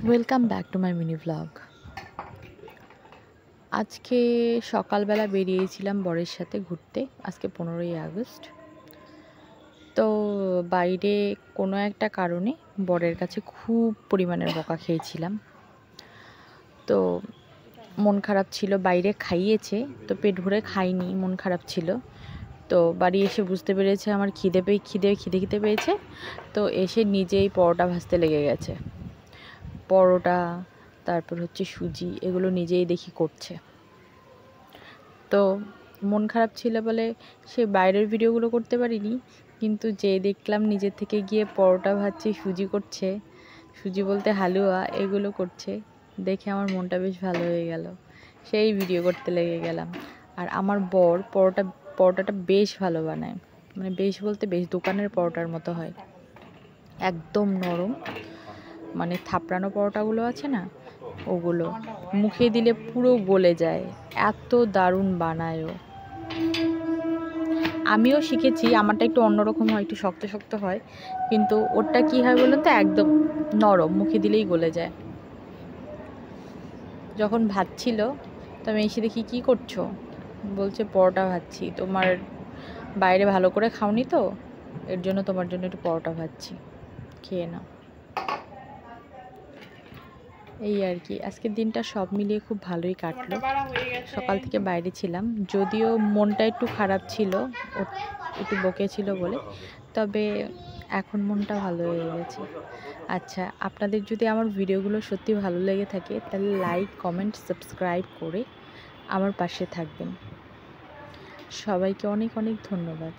Welcome back to my mini vlog. আজকে সকালবেলা বেরিয়েছিলাম বরের সাথে ঘুরতে। আজকে 15ই আগস্ট। তো বাইরে কোনো একটা কারণে বরের কাছে খুব পরিমাণের বকা খেয়েছিলাম। তো মন খারাপ ছিল, বাইরে খাইয়েছে তো পেট ভরে খাইনি, মন খারাপ ছিল। তো বাড়ি এসে বুঝতে পেরেছে আমার খিদে পেয়েছে। তো এসে নিজেই পরোটা ভাজতে লেগে গেছে। পরোটা, তারপর হচ্ছে সুজি, এগুলো নিজেই দেখি করছে। তো মন খারাপ ছিল বলে সে বাইরের ভিডিওগুলো করতে পারিনি, কিন্তু যে দেখলাম নিজের থেকে গিয়ে পরোটা ভাজছে, সুজি করছে, সুজি বলতে হালুয়া, এগুলো করছে, দেখে আমার মনটা বেশ ভালো হয়ে গেল। সেই ভিডিও করতে লেগে গেলাম। আর আমার বর পরোটাটা বেশ ভালো বানায়, মানে বেশ বলতে বেশ দোকানের পরোটার মতো হয়, একদম নরম। মানে থাপড়ানো পরোটাগুলো আছে না, ওগুলো মুখে দিলে পুরো গলে যায়, এত দারুণ বানায় ও। আমিও শিখেছি, আমারটা একটু অন্যরকম হয়, একটু শক্ত শক্ত হয়, কিন্তু ওরটা কি হয় বলুন তো, একদম নরম, মুখে দিলেই গলে যায়। যখন ভাজছিল তো আমি এসে দেখি কি করছো, বলছে পরোটা ভাজছি, তোমার বাইরে ভালো করে খাওনি তো, এর জন্য তোমার জন্য একটু পরোটা ভাজছি, খেয়ে নাও। এই আর কি, আজকের দিনটা সব মিলিয়ে খুব ভালোই কাটলো। সকাল থেকে বাইরে ছিলাম, যদিও মনটা একটু খারাপ ছিল, একটু বকেছিল বলে, তবে এখন মনটা ভালো হয়ে গেছে। আচ্ছা, আপনাদের যদি আমার ভিডিওগুলো সত্যি ভালো লেগে থাকে তাহলে লাইক, কমেন্ট, সাবস্ক্রাইব করে আমার পাশে থাকবেন। সবাইকে অনেক অনেক ধন্যবাদ।